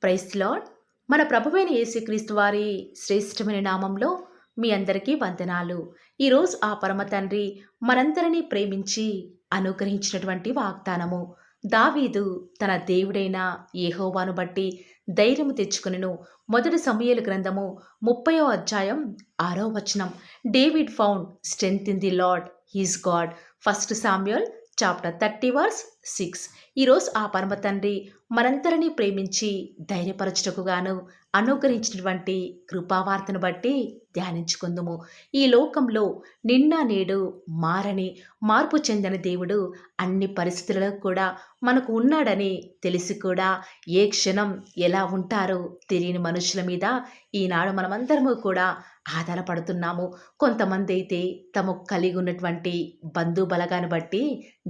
Praise lord. మన ప్రభువైన యేసుక్రీస్తు వారి శ్రేష్టమైన నామంలో మీ అందరికీ వందనాలు. ఈరోజు ఆ పరమ తండ్రి మనందరినీ ప్రేమించి అనుగ్రహించినటువంటి వాగ్దానము. దావీదు తన దేవుడైన యెహోవాను బట్టి ధైర్యము తెచ్చుకొనెను. మొదటి సమూయేలు గ్రంథము 30వ అధ్యాయం 6వ వచనం. David found strength in the Lord his God. First Samuel chapter 30 verse 6. ఈరోజు ఆ పరమ తండ్రి మనందరినీ ప్రేమించి ధైర్యపరచుటకు గాను అనుగ్రహించినటువంటి కృపావార్తను బట్టి ధ్యానించుకుందుము. ఈ లోకంలో నిన్న నేడు మారని మార్పు చెందని దేవుడు అన్ని పరిస్థితులలో కూడా మనకు ఉన్నాడని తెలిసి కూడా ఏ క్షణం ఎలా ఉంటారో తెలియని మనుషుల మీద ఈనాడు మనమందరము కూడా ఆధారపడుతున్నాము. కొంతమంది అయితే తమకు కలిగి ఉన్నటువంటి బంధు బలగాన్ని బట్టి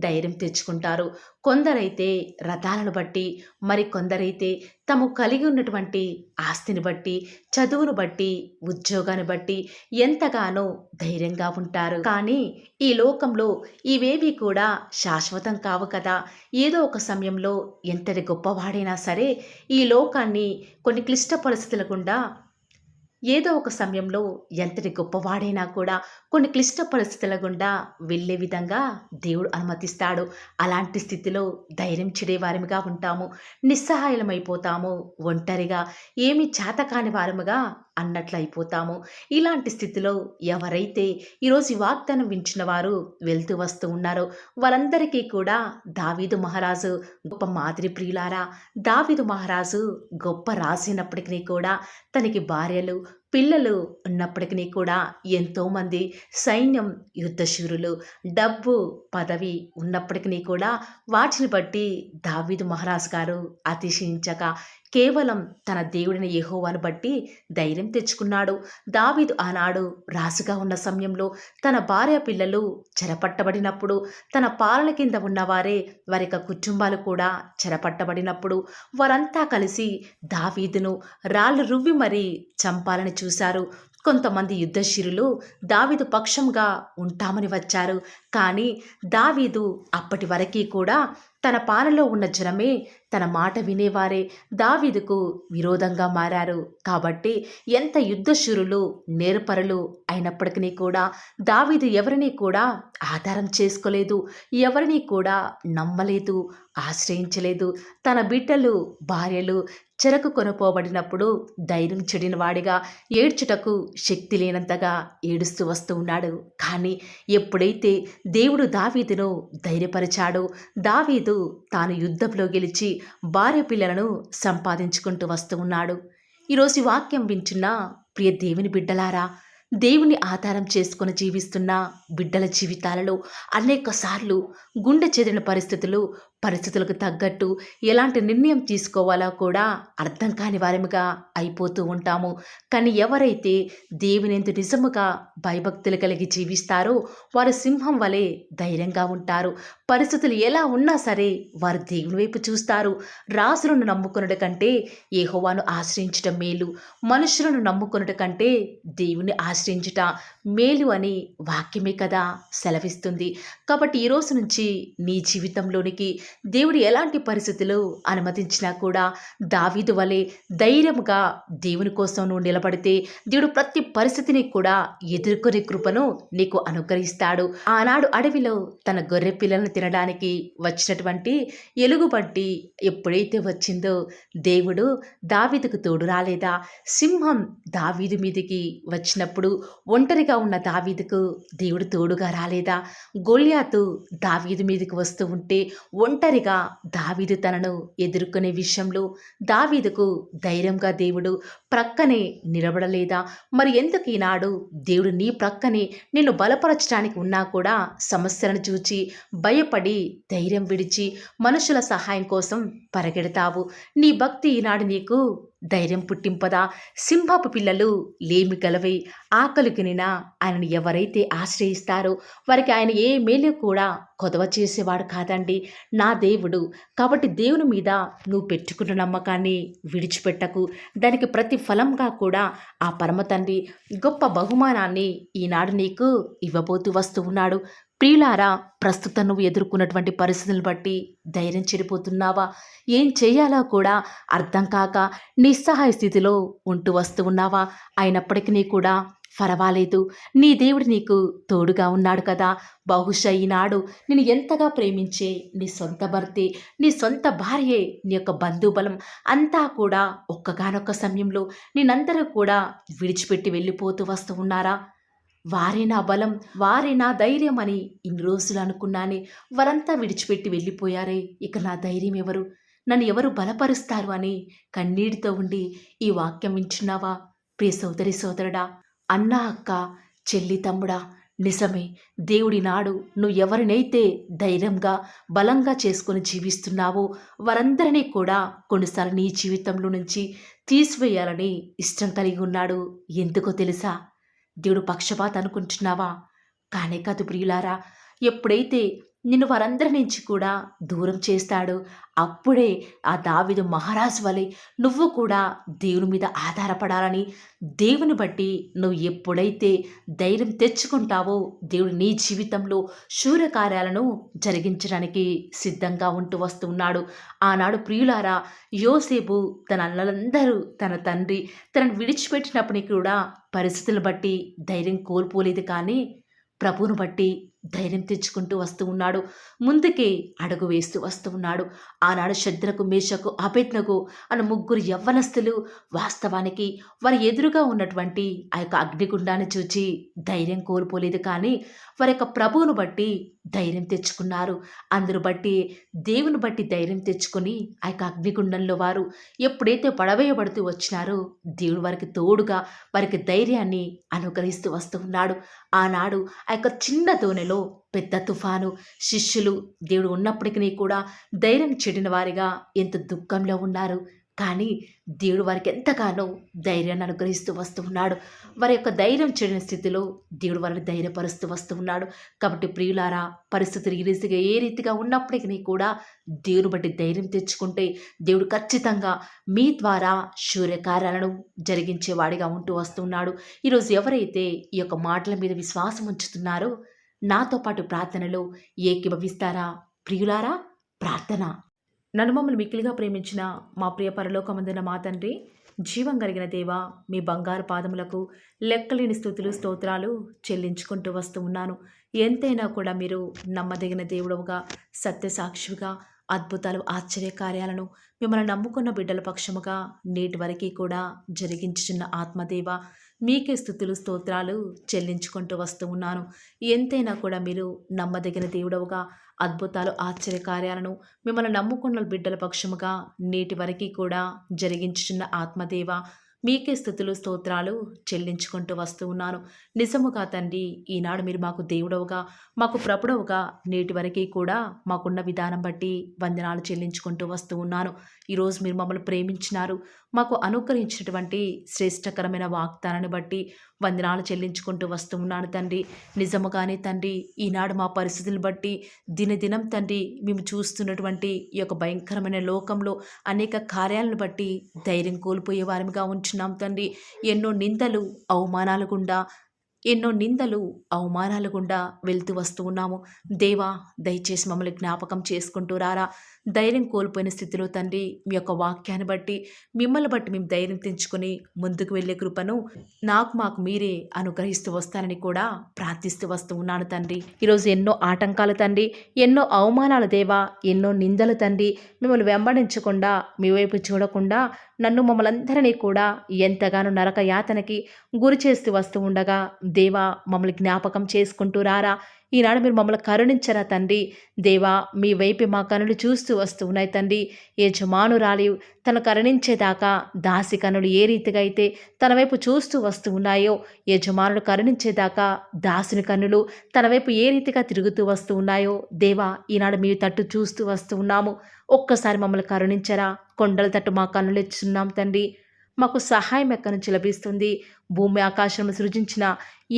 ధైర్యం తెచ్చుకుంటారు. కొందరైతే రథాలను బట్టి, మరి కొందరైతే తాము కలిగి ఉన్నటువంటి ఆస్తిని బట్టి, చదువును బట్టి, ఉద్యోగాన్ని బట్టి ఎంతగానో ధైర్యంగా ఉంటారు. కానీ ఈ లోకంలో ఇవేవి కూడా శాశ్వతం కావు కదా. ఏదో ఒక సమయంలో ఎంతటి గొప్పవాడైనా సరే ఈ లోకాన్ని కొన్ని క్లిష్ట పరిస్థితుల గుండా ఏదో ఒక సమయంలో ఎంతటి గొప్పవాడైనా కూడా కొన్ని క్లిష్ట పరిస్థితుల గుండా వెళ్ళే విధంగా దేవుడు అనుమతిస్తాడు. అలాంటి స్థితిలో ధైర్యం చెడేవారముగా ఉంటాము, నిస్సహాయలమైపోతాము, ఒంటరిగా ఏమి చేతకాని వారముగా అన్నట్లు అయిపోతాము. ఇలాంటి స్థితిలో ఎవరైతే ఈరోజు ఈ వాగ్దానం వించిన వారు వెళ్తూ వస్తూ ఉన్నారో వారందరికీ కూడా దావీదు మహారాజు గొప్ప మాదిరి ప్రియులారా. దావీదు మహారాజు గొప్ప రాజైనప్పటికీ కూడా తనకి భార్యలు పిల్లలు ఉన్నప్పటికీ కూడా ఎంతోమంది సైన్యం, యుద్ధశూరులు, డబ్బు, పదవి ఉన్నప్పటికీ కూడా వాటిని బట్టి దావీదు మహారాజు గారు అతిశయించక కేవలం తన దేవుడిని యెహోవాను బట్టి ధైర్యం తెచ్చుకున్నాడు. దావీదు ఆనాడు రాజుగా ఉన్న సమయంలో తన భార్య పిల్లలు చెరపట్టబడినప్పుడు, తన పాలన కింద ఉన్నవారే వారి యొక్క కుటుంబాలు కూడా చెరపట్టబడినప్పుడు వారంతా కలిసి దావీదును రాళ్ళు రువ్వి మరీ చంపాలని చూశారు. కొంతమంది యుద్ధశీరులు దావీదు పక్షంగా ఉంటామని వచ్చారు. కానీ దావీదు అప్పటి వరకు కూడా తన పాలనలో ఉన్న జనమే తన మాట వినేవారే దావీదుకు విరోధంగా మారారు. కాబట్టి ఎంత యుద్ధశూరులు, నేర్పరులు అయినప్పటికీ కూడా దావీదు ఎవరిని కూడా ఆధారం చేసుకోలేదు, ఎవరిని కూడా నమ్మలేదు, ఆశ్రయించలేదు. తన బిడ్డలు, భార్యలు చెరకు కొనుపోబడినప్పుడు ధైర్యం చెడిన వాడిగా, ఏడ్చుటకు శక్తి లేనంతగా ఏడుస్తూ వస్తూ ఉన్నాడు. కానీ ఎప్పుడైతే దేవుడు దావీదును ధైర్యపరిచాడో, దావీదు తాను యుద్ధంలో గెలిచి భార్య పిల్లలను సంపాదించుకుంటూ వస్తూ ఉన్నాడు. ఈరోజు ఈ వాక్యం వింటున్న ప్రియ దేవుని బిడ్డలారా, దేవుని ఆధారం చేసుకొని జీవిస్తున్న బిడ్డల జీవితాలలో అనేక సార్లు గుండె చెదిరిన పరిస్థితులకు తగ్గట్టు ఎలాంటి నిర్ణయం తీసుకోవాలో కూడా అర్థం కాని వారముగా అయిపోతూ ఉంటాము. కానీ ఎవరైతే దేవునియందు నిజముగా భయభక్తులు కలిగి జీవిస్తారో వారు సింహం వలె ధైర్యంగా ఉంటారు. పరిస్థితులు ఎలా ఉన్నా సరే వారు దేవుని వైపు చూస్తారు. రాజులను నమ్ముకొనుట కంటే యెహోవాను ఆశ్రయించటం మేలు, మనుషులను నమ్ముకొనుట కంటే దేవుని ఆశ్రయించుట మేలు అని వాక్యమే కదా సెలవిస్తుంది. కాబట్టి ఈ రోజు నుంచి నీ జీవితంలోనికి దేవుడు ఎలాంటి పరిస్థితులు అనుమతించినా కూడా దావీదు వలె ధైర్యముగా దేవుని కోసం నువ్వు నిలబడితే దేవుడు ప్రతి పరిస్థితిని కూడా ఎదుర్కొనే కృపను నీకు అనుగ్రహిస్తాడు. ఆనాడు అడవిలో తన గొర్రె పిల్లలను తినడానికి వచ్చినటువంటి ఎలుగుబంటి ఎప్పుడైతే వచ్చిందో దేవుడు దావీదుకు తోడు రాలేదా? సింహం దావీదు మీదికి వచ్చినప్పుడు ఒంటరిగా ఉన్న దావీదుకు దేవుడు తోడుగా రాలేదా? గొల్యాతు దావీదు మీదకి వస్తూ ఉంటే ఒంటరిగా దావీదు తనను ఎదుర్కొనే విషయంలో దావీదుకు ధైర్యంగా దేవుడు ప్రక్కనే నిలబడలేదా? మరి ఎందుకు ఈనాడు దేవుడు నీ ప్రక్కనే నిన్ను బలపరచడానికి ఉన్నా కూడా సమస్యలను చూచి భయపడి ధైర్యం విడిచి మనుషుల సహాయం కోసం పరిగెడతావు? నీ భక్తి ఈనాడు నీకు ధైర్యం పుట్టింపదా? సింహపు పిల్లలు లేమి గలవై ఆకలికినినా ఆయనను ఎవరైతే ఆశ్రయిస్తారో వారికి ఆయన ఏ మేలు కూడా కొదవ చేసేవాడు కాదండి నా దేవుడు. కాబట్టి దేవుని మీద నువ్వు పెట్టుకున్న నమ్మకాన్ని విడిచిపెట్టకు. దానికి ప్రతిఫలంగా కూడా ఆ పరమ తండ్రి గొప్ప బహుమానాన్ని ఈనాడు నీకు ఇవ్వబోతూ వస్తూ ఉన్నాడు. ప్రియులారా, ప్రస్తుతం నువ్వు ఎదుర్కొన్నటువంటి పరిస్థితులను బట్టి ధైర్యం చెడిపోతున్నావా? ఏం చేయాలో కూడా అర్థం కాక నిస్సహాయ స్థితిలో ఉంటూ వస్తూ ఉన్నావా? అయినప్పటికీ కూడా పర్వాలేదు. నీ దేవుడు నీకు తోడుగా ఉన్నాడు కదా! బహుశా ఈనాడు నిన్ను ఎంతగా ప్రేమించే నీ సొంత భర్తే, నీ సొంత భార్యే, నీ యొక్క బంధుబలం అంతా కూడా ఒక్కగానొక్క సమయంలో నిన్నందరూ కూడా విడిచిపెట్టి వెళ్ళిపోతూ వస్తూ ఉన్నారా? వారే నా బలం, వారే నా ధైర్యం అని ఇన్ని రోజులు అనుకున్నానే, వారంతా విడిచిపెట్టి వెళ్ళిపోయారే, ఇక నా ధైర్యం ఎవరు? నన్ను ఎవరు బలపరుస్తారు అని కన్నీటితో ఉండి ఈ వాక్యం వింటున్నావా? ప్రియ సోదరి సోదరుడా, అన్నా అక్క, చెల్లి తమ్ముడా, నిజమే. దేవుడి నాడు నువ్వు ఎవరినైతే ధైర్యంగా బలంగా చేసుకొని జీవిస్తున్నావో వారందరినీ కూడా కొన్నిసార్లు నీ జీవితంలో నుంచి తీసివేయాలని ఇష్టం కలిగి ఉన్నాడు. ఎందుకో తెలుసా? దేవుడు పక్షపాత అనుకుంటున్నావా? కానే కాదు ప్రియులారా. ఎప్పుడైతే నిన్ను వారందరి నుంచి కూడా దూరం చేస్తాడో అప్పుడే ఆ దావీదు మహారాజు వలె నువ్వు కూడా దేవుని మీద ఆధారపడాలని, దేవుని బట్టి నువ్వు ఎప్పుడైతే ధైర్యం తెచ్చుకుంటావో దేవుడు నీ జీవితంలో శూరకార్యాలను జరిగించడానికి సిద్ధంగా ఉంటూ వస్తూ ఉన్నాడు. ఆనాడు ప్రియులారా, యోసేపు తన అన్నలందరూ తన తండ్రి తనను విడిచిపెట్టినప్పటికీ కూడా పరిస్థితులను బట్టి ధైర్యం కోల్పోలేదు, కానీ ప్రభువును బట్టి ధైర్యం తెచ్చుకుంటూ వస్తూ ఉన్నాడు. ముందుకే అడుగు వేస్తూ వస్తూ ఉన్నాడు. ఆనాడు శద్రకు, మేషకు, అబేద్నెగో అన్న ముగ్గురు యవ్వనస్తులు వాస్తవానికి వారి ఎదురుగా ఉన్నటువంటి ఆ యొక్క అగ్నిగుండాన్ని చూచి ధైర్యం కోల్పోలేదు, కానీ వారి యొక్క ప్రభువును బట్టి ధైర్యం తెచ్చుకున్నారు. అందును బట్టి దేవుని బట్టి ధైర్యం తెచ్చుకొని ఆ యొక్క అగ్నిగుండంలో వారు ఎప్పుడైతే పడవేయబడుతూ వచ్చినారో దేవుడు వారికి తోడుగా వారికి ధైర్యాన్ని అనుగ్రహిస్తూ వస్తూ ఉన్నాడు. ఆనాడు ఆ యొక్క చిన్న దోణిలో పెద్ద తుఫాను, శిష్యులు దేవుడు ఉన్నప్పటికీ కూడా ధైర్యం చెడిన వారిగా ఎంత దుఃఖంలో ఉన్నారు, కానీ దేవుడు వారికి ఎంతగానో ధైర్యాన్ని అనుగ్రహిస్తూ వస్తూ ఉన్నాడు. వారి యొక్క ధైర్యం చెడిన స్థితిలో దేవుడు వారిని ధైర్యపరుస్తూ వస్తూ ఉన్నాడు. కాబట్టి ప్రియులారా, పరిస్థితులు ఏ రీతిగా ఉన్నప్పటికీ కూడా దేవుని బట్టి ధైర్యం తెచ్చుకుంటే దేవుడు ఖచ్చితంగా మీ ద్వారా శూర్యకార్యాలను జరిగించేవాడిగా ఉంటూ వస్తున్నాడు. ఈరోజు ఎవరైతే ఈ యొక్క మాటల మీద విశ్వాసం ఉంచుతున్నారో నాతో పాటు ప్రార్థనలో ఏకీభవిస్తారా? ప్రియులారా, ప్రార్థన. నన్ను మమ్మల్ని మిక్కిలిగా ప్రేమించిన మా ప్రియ పరలోకమందున మా తండ్రి, జీవం కలిగిన దేవా, మీ బంగారు పాదములకు లెక్కలేని స్తుతులు స్తోత్రాలు చెల్లించుకుంటూ వస్తూ ఉన్నాను. ఎంతైనా కూడా మీరు నమ్మదగిన దేవుడవుగా, సత్యసాక్షిగా, అద్భుతాలు ఆశ్చర్యకార్యాలను మిమ్మల్ని నమ్ముకున్న బిడ్డల పక్షముగా నేటి వరకు కూడా జరిగించుచున్న ఆత్మదేవ, మీకే స్తుతులు స్తోత్రాలు చెల్లించుకుంటూ వస్తూ ఉన్నాను. ఎంతైనా కూడా మీరు నమ్మదగిన దేవుడవుగా, అద్భుతాలు ఆశ్చర్యకార్యాలను మిమ్మల్ని నమ్ముకున్న బిడ్డల పక్షముగా నేటి వరకు కూడా జరిగించుచున్న ఆత్మదేవ, మీకే స్తుతులు స్తోత్రాలు చెల్లించుకుంటూ వస్తూ ఉన్నాను. నిజముగా తండ్రి, ఈనాడు మీరు మాకు దేవుడవుగా, మాకు ప్రభుడవుగా నేటి వరకు కూడా మాకున్న విధానం బట్టి వందనాలు చెల్లించుకుంటూ వస్తూ ఉన్నాను. ఈరోజు మీరు మమ్మల్ని ప్రేమించినారు, మాకు అనుగ్రహించినటువంటి శ్రేష్టకరమైన వాగ్దానాన్ని బట్టి వందనాలు చెల్లించుకుంటూ వస్తూ ఉన్నాను తండ్రి. నిజముగానే తండ్రి, ఈనాడు మా పరిస్థితులను బట్టి దినదినం తండ్రి మేము చూస్తున్నటువంటి ఈ యొక్క భయంకరమైన లోకంలో అనేక కార్యాలను బట్టి ధైర్యం కోల్పోయే వారిగా ఉంచున్నాం తండ్రి. ఎన్నో నిందలు అవమానాలు గుండా వెళ్తూ వస్తూ ఉన్నాము. దేవా, దయచేసి మమ్మల్ని జ్ఞాపకం చేసుకుంటూ రారా. ధైర్యం కోల్పోయిన స్థితిలో తండ్రి మీ యొక్క వాక్యాన్ని బట్టి, మిమ్మల్ని బట్టి మేము ధైర్యం తెంచుకొని ముందుకు వెళ్ళే కృపను మాకు మీరే అనుగ్రహిస్తూ వస్తారని కూడా ప్రార్థిస్తూ వస్తూ ఉన్నాను తండ్రి. ఈరోజు ఎన్నో ఆటంకాలు తండ్రి, ఎన్నో అవమానాలు దేవా, ఎన్నో నిందలు తండ్రి, మిమ్మల్ని వెంబడించకుండా, మీ వైపు చూడకుండా నన్ను మమ్మల్ని అందరినీ కూడా ఎంతగానో నరక యాతనకి గురి చేస్తూ వస్తూ ఉండగా దేవా, మమ్మల్ని జ్ఞాపకం చేసుకుంటూ రారా. ఈనాడు మీరు మమ్మల్ని కరుణించరా తండ్రి. దేవా, మీ వైపు మా కనులు చూస్తూ వస్తూ ఉన్నాయి తండ్రి. యజమానురాలి తను కరుణించేదాకా దాసి కనులు ఏ రీతిగా అయితే తన వైపు చూస్తూ వస్తూ ఉన్నాయో, యజమానులు కరుణించేదాకా దాసుని కన్నులు తన వైపు ఏ రీతిగా తిరుగుతూ వస్తూ ఉన్నాయో దేవా, ఈనాడు మీ తట్టు చూస్తూ వస్తూ ఉన్నాము. ఒక్కసారి మమ్మల్ని కరుణించరా. కొండల తట్టు మా కన్నులు ఇస్తున్నాం తండ్రి. మాకు సహాయం ఎక్కడి నుంచి లభిస్తుంది? భూమి ఆకాశమును సృజించిన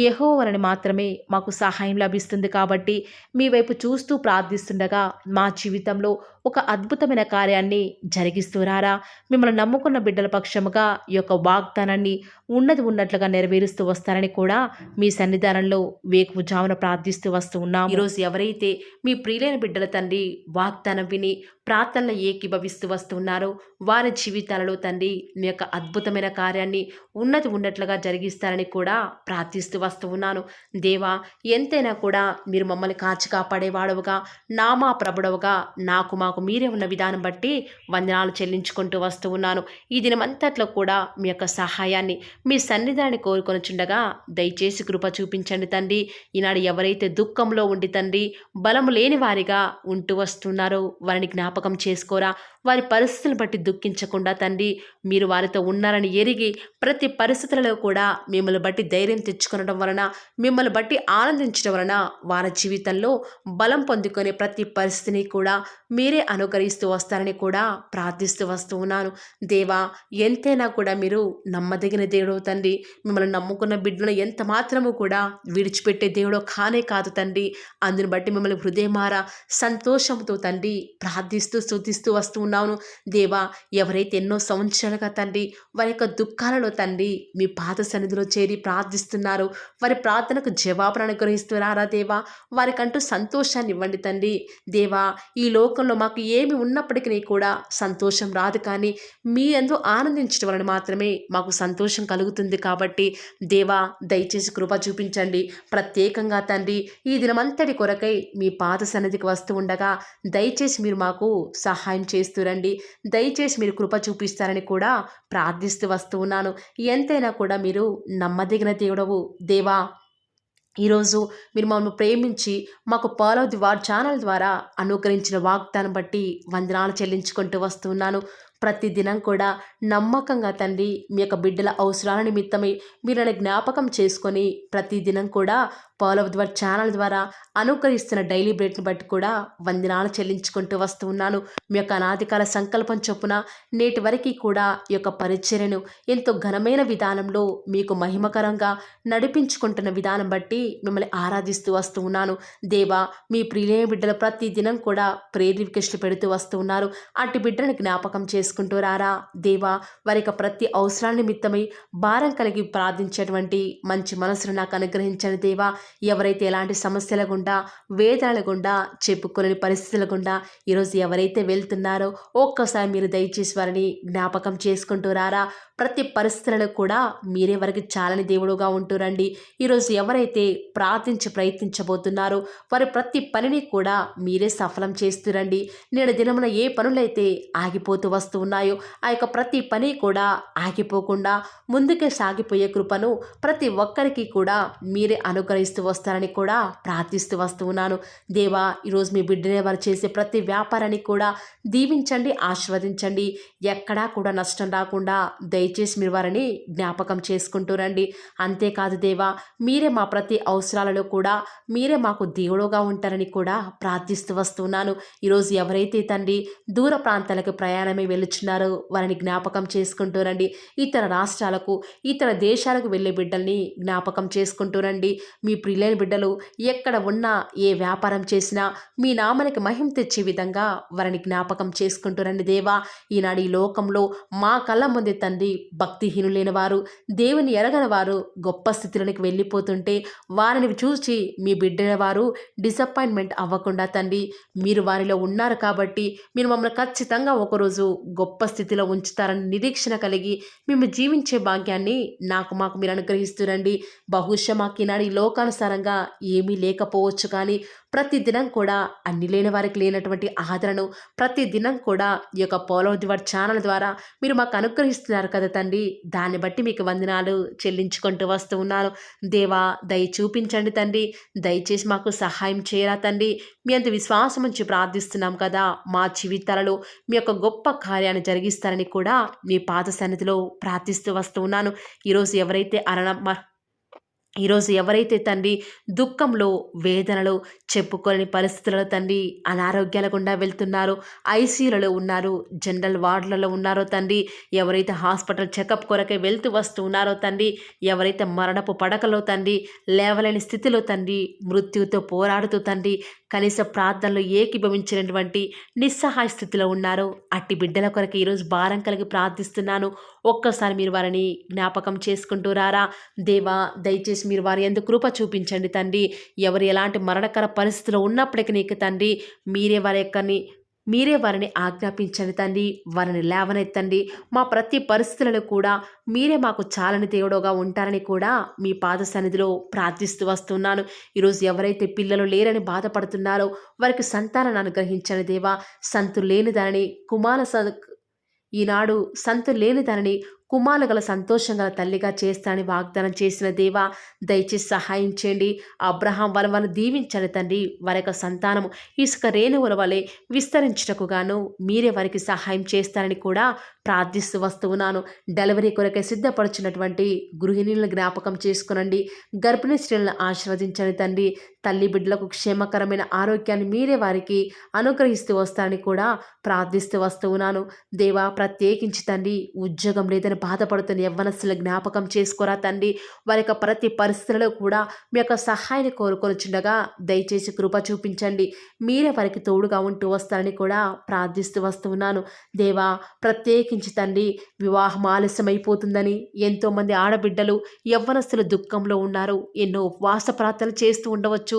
యెహోవాని మాత్రమే మాకు సహాయం లభిస్తుంది. కాబట్టి మీ వైపు చూస్తూ ప్రార్థిస్తుండగా మా జీవితంలో ఒక అద్భుతమైన కార్యాన్ని జరిగిస్తూ రారా. మిమ్మల్ని నమ్ముకున్న బిడ్డల పక్షముగా ఈ యొక్క వాగ్దానాన్ని ఉన్నది ఉన్నట్లుగా నెరవేరుస్తూ వస్తారని కూడా మీ సన్నిధానంలో వేకువజామున ప్రార్థిస్తూ వస్తూ ఉన్నాం. ఈరోజు ఎవరైతే మీ ప్రియులైన బిడ్డల తండ్రి వాగ్దానం విని ప్రార్థనలు ఏకీభవిస్తూ వస్తున్నారో వారి జీవితాలలో తండ్రి మీ యొక్క అద్భుతమైన కార్యాన్ని ఉన్నది ఉన్నట్లుగా జరిగిస్తారని కూడా ప్రార్థిస్తూ వస్తూ ఉన్నాను. దేవా, ఎంతైనా కూడా మీరు మమ్మల్ని కాచి కాపాడేవాడవుగా, నామా ప్రభుడవుగా మాకు మీరే ఉన్న విధానం బట్టి వందనాలు చెల్లించుకుంటూ వస్తూ ఉన్నాను. ఈ దినమంతట్లో కూడా మీ యొక్క సహాయాన్ని మీ సన్నిధానాన్ని కోరుకొనుచుండగా దయచేసి కృప చూపించండి తండ్రి. ఈనాడు ఎవరైతే దుఃఖంలో ఉండి తండ్రి బలము లేని వారిగా ఉంటూ వస్తున్నారో వారిని జ్ఞాపకం చేసుకోరా. వారి పరిస్థితులను బట్టి దుఃఖించకుండా తండ్రి మీరు వారితో ఉన్నారని ఎరిగి ప్రతి పరిస్థితులలో కూడా మిమ్మల్ని బట్టి ధైర్యం తెచ్చుకొనడం వలన, మిమ్మల్ని బట్టి ఆనందించడం వలన వారి జీవితంలో బలం పొందుకునే ప్రతి పరిస్థితిని కూడా మీరే అనుకరిస్తూ వస్తారని కూడా ప్రార్థిస్తూ వస్తూ ఉన్నాను. దేవా, ఎంతైనా కూడా మీరు నమ్మదగిన దేవుడు తండ్రి. మిమ్మల్ని నమ్ముకున్న బిడ్డలను ఎంత మాత్రము కూడా విడిచిపెట్టే దేవుడు కానే కాదు తండ్రి. అందుని బట్టి మిమ్మల్ని హృదయమారా సంతోషంతో తండ్రి ప్రార్థిస్తూ స్తుతిస్తూ వస్తూ ఉన్నాను. దేవా, ఎవరైతే ఎన్నో సంవత్సరాలుగా తండ్రి వారి యొక్క దుఃఖాలలో తండ్రి మీ పాద సన్నిధిలో చేరి ప్రార్థిస్తున్నారు, వారి ప్రార్థనకు జవాబును అనుగ్రహిస్తున్నారా దేవా. వారికంటూ సంతోషాన్ని ఇవ్వండి తండ్రి. దేవా, ఈ లోకంలో మాకు ఏమి ఉన్నప్పటికీ కూడా సంతోషం రాదు, కానీ మీ యందు ఆనందించడం వలన మాత్రమే మాకు సంతోషం కలుగుతుంది. కాబట్టి దేవా, దయచేసి కృప చూపించండి. ప్రత్యేకంగా తండ్రి ఈ దినమంతటి కొరకై మీ పాద సన్నిధికి వస్తూ ఉండగా దయచేసి మీరు మాకు సహాయం చేస్తురండి. దయచేసి మీరు కృప చూపిస్తారని కూడా ప్రార్థిస్తూ వస్తూ ఉన్నాను. ఎంతైనా కూడా మీరు నమ్మదగిన దేవుడవు దేవా. ఈరోజు మీరు మమ్మల్ని ప్రేమించి మాకు pearl of the word channel ద్వారా అనుగ్రహించిన వాగ్దానం బట్టి వందనాలు చెల్లించుకుంటూ వస్తున్నాను. ప్రతి దినం కూడా నమ్మకంగా తండ్రి మీ యొక్క బిడ్డల అవసరాల నిమిత్తమై మీరు నన్ను జ్ఞాపకం చేసుకొని ప్రతి దినం కూడా pearl of the word channel ద్వారా అనుకరిస్తున్న డైలీ బ్రెడ్ని బట్టి కూడా వందనాలు చెల్లించుకుంటూ వస్తూ ఉన్నాను. మీ యొక్క అనాదికాల సంకల్పం చొప్పున నేటి వరకు కూడా ఈ యొక్క పరిచర్యను ఎంతో ఘనమైన విధానంలో మీకు మహిమకరంగా నడిపించుకుంటున్న విధానం బట్టి మిమ్మల్ని ఆరాధిస్తూ వస్తూ ఉన్నాను. దేవా, మీ ప్రియులైన బిడ్డలు ప్రతి దినం కూడా ప్రేయర్ రిక్వెస్ట్లు పెడుతూ వస్తూ ఉన్నారు. అటు బిడ్డలను జ్ఞాపకం చేసుకుంటూ రారా దేవా. వారి యొక్క ప్రతి అవసరాల నిమిత్తమై భారం కలిగి ప్రార్థించేటువంటి మంచి మనసును నాకు అనుగ్రహించండి దేవా. ఎవరైతే ఎలాంటి సమస్యల గుండా, వేదనల గుండా, చెప్పుకోలేని పరిస్థితుల గుండా ఈరోజు ఎవరైతే వెళ్తున్నారో ఒక్కసారి మీరు దయచేసి వారిని జ్ఞాపకం చేసుకుంటూ రారా. ప్రతి పరిస్థితులలో కూడా మీరే వారికి చాలని దేవుడుగా ఉంటూరండి. ఈరోజు ఎవరైతే ప్రయత్నించబోతున్నారో వారి ప్రతి పనిని కూడా మీరే సఫలం చేస్తురండి. నేడు దినమున ఏ పనులైతే ఆగిపోతూ వస్తూ ఉన్నాయో ఆ యొక్క ప్రతి పని కూడా ఆగిపోకుండా ముందుకే సాగిపోయే కృపను ప్రతి ఒక్కరికి కూడా మీరే అనుగ్రహిస్తూ వస్తారని కూడా ప్రార్థిస్తూ వస్తూ ఉన్నాను. దేవా, ఈరోజు మీ బిడ్డనే వారు చేసే ప్రతి వ్యాపారాన్ని కూడా దీవించండి, ఆశీర్వదించండి. ఎక్కడా కూడా నష్టం రాకుండా దయచేసి మీరు వారిని జ్ఞాపకం చేసుకుంటూ రండి. అంతేకాదు దేవా, మీరే మా ప్రతి అవసరాలలో కూడా మీరే మాకు దేవుడుగా ఉంటారని కూడా ప్రార్థిస్తూ వస్తున్నాను. ఈరోజు ఎవరైతే తండ్రి దూర ప్రాంతాలకు ప్రయాణమే వెళుచున్నారో వారిని జ్ఞాపకం చేసుకుంటూ రండి. ఇతర రాష్ట్రాలకు, ఇతర దేశాలకు వెళ్ళే బిడ్డల్ని జ్ఞాపకం చేసుకుంటూ రండి. మీ ప్రియులైన బిడ్డలు ఎక్కడ ఉన్నా, ఏ వ్యాపారం చేసినా మీ నామానికి మహిమ తెచ్చే విధంగా వారిని జ్ఞాపకం చేసుకుంటూ రండి దేవా. ఈనాడు ఈ లోకంలో మా కళ్ళ ముందే తండ్రి భక్తిహీనులైన వారు, దేవుని ఎరగని వారు గొప్ప స్థితిలోనికి వెళ్ళిపోతుంటే వారిని చూసి మీ బిడ్డల వారు డిసప్పాయింట్మెంట్ అవ్వకుండా తండ్రి మీరు వారిలో ఉన్నారు కాబట్టి మీరు మమ్మల్ని ఖచ్చితంగా ఒకరోజు గొప్ప స్థితిలో ఉంచుతారని నిరీక్షణ కలిగి మేము జీవించే భాగ్యాన్ని మాకు మీరు అనుగ్రహిస్తురండి. బహుశా మాకు ఈనాడు ఈ లోకానుసారంగా ఏమీ లేకపోవచ్చు, కానీ ప్రతి దినం కూడా అన్ని లేని వారికి లేనటువంటి ఆదరణను ప్రతి దినం కూడా ఈ యొక్క pearl of the word channel ద్వారా మీరు మాకు అనుగ్రహిస్తున్నారు కదా తండ్రి. దాన్ని బట్టి మీకు వందనాలు చెల్లించుకుంటూ వస్తూ ఉన్నాను. దేవా, దయ చూపించండి తండ్రి. దయచేసి మాకు సహాయం చేయరా తండ్రి. మీ అంత విశ్వాసం ఉంచి ప్రార్థిస్తున్నాం కదా. మా జీవితాలలో మీ యొక్క గొప్ప కార్యాన్ని జరిగిస్తారని కూడా మీ పాద సన్నిధిలో ప్రార్థిస్తూ వస్తూ ఉన్నాను. ఈరోజు ఎవరైతే ఈరోజు ఎవరైతే తండ్రి దుఃఖంలో, వేదనలో, చెప్పుకోలేని పరిస్థితులలో తండ్రి అనారోగ్యాల గుండా వెళ్తున్నారో, ఐసీయూలలో ఉన్నారు, జనరల్ వార్డులలో ఉన్నారో తండ్రి, ఎవరైతే హాస్పిటల్ చెకప్ కొరకే వెళ్తూ వస్తూ ఉన్నారో తండ్రి, ఎవరైతే మరణపు పడకలో తండ్రి లేవలేని స్థితిలో తండ్రి మృత్యువుతో పోరాడుతూ తండ్రి కనీస ప్రార్థనలు ఏకీభవించినటువంటి నిస్సహాయ స్థితిలో ఉన్నారో అట్టి బిడ్డల కొరకు ఈరోజు భారం కలిగి ప్రార్థిస్తున్నాను. ఒక్కసారి మీరు వారిని జ్ఞాపకం చేసుకుంటూ రారా. దేవా, దయచేసి మీరు వారి యందు కృప చూపించండి తండ్రి. ఎవరు ఎలాంటి మరణకర పరిస్థితిలో ఉన్నప్పటికీ నీకు తండ్రి మీరే వారిని ఆజ్ఞాపించండి తండ్రి. వారిని లేవనెత్తండి. మా ప్రతి పరిస్థితులను కూడా మీరే మాకు చాలని దేవుడుగా ఉంటారని కూడా మీ పాద సన్నిధిలో ప్రార్థిస్తూ వస్తున్నాను. ఈరోజు ఎవరైతే పిల్లలు లేరని బాధపడుతున్నారో వారికి సంతానాన్ని అనుగ్రహించండి దేవా. సంతు లేని దానిని ఈనాడు సంతు లేని దానిని కుమారులు గల సంతోషం గల తల్లిగా చేస్తానని వాగ్దానం చేసిన దేవా, దయచేసి సహాయం చేయండి. అబ్రహాం వాళ్ళను దీవించండి తండ్రి. వారి యొక్క సంతానము ఇసుక రేణువుల వలె విస్తరించుటకు గాను మీరే వారికి సహాయం చేస్తారని కూడా ప్రార్థిస్తూ వస్తూ ఉన్నాను. డెలివరీ కొరకే సిద్ధపడుచున్నటువంటి గృహిణులను జ్ఞాపకం చేసుకునండి. గర్భిణీ స్త్రీలను ఆశీర్వదించండి తండ్రి. తల్లి బిడ్డలకు క్షేమకరమైన ఆరోగ్యాన్ని మీరే వారికి అనుగ్రహిస్తూ వస్తారని కూడా ప్రార్థిస్తూ వస్తూ ఉన్నాను. దేవా, ప్రత్యేకించి తండ్రి ఉద్యోగం లేదని బాధపడుతున్న యవ్వనస్తుల జ్ఞాపకం చేసుకోరా తండ్రి. వారి యొక్క ప్రతి పరిస్థితుల్లో కూడా మీ యొక్క సహాయాన్ని కోరుకొనిచుండగా దయచేసి కృప చూపించండి. మీరే వారికి తోడుగా ఉంటూ వస్తారని కూడా ప్రార్థిస్తూ వస్తూ ఉన్నాను. దేవా, ప్రత్యేకించి తండ్రి వివాహం ఆలస్యమైపోతుందని ఎంతోమంది ఆడబిడ్డలు యవ్వనస్తులు దుఃఖంలో ఉన్నారు. ఎన్నో ఉపవాస ప్రార్థనలు చేస్తూ ఉండవచ్చు.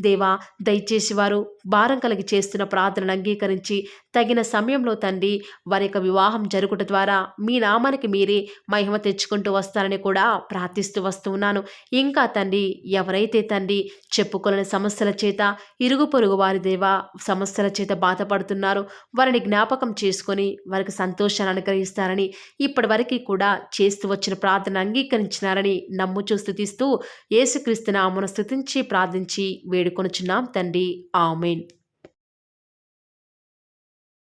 దేవా, దయచేసి వారు భారం కలిగి చేస్తున్న ప్రార్థనను అంగీకరించి తగిన సమయంలో తండ్రి వారి యొక్క వివాహం జరుగుట ద్వారా మీ నామానికి మీరే మహిమ తెచ్చుకుంటూ వస్తారని కూడా ప్రార్థిస్తూ వస్తూ ఉన్నాను. ఇంకా తండ్రి ఎవరైతే తండ్రి చెప్పుకోలేని సమస్యల చేత ఇరుగు పొరుగు వారి దేవా సమస్యల చేత బాధపడుతున్నారో వారిని జ్ఞాపకం చేసుకొని వారికి సంతోషాన్ని అనుగ్రహిస్తారని ఇప్పటి వరకు కూడా చేస్తూ వచ్చిన ప్రార్థన అంగీకరించినారని నమ్ముచూ స్తుతిస్తూ యేసుక్రీస్తు నామమున స్తుతించి ప్రార్థించి వేడుకొనుచున్నాం తండ్రి. ఆమేన్.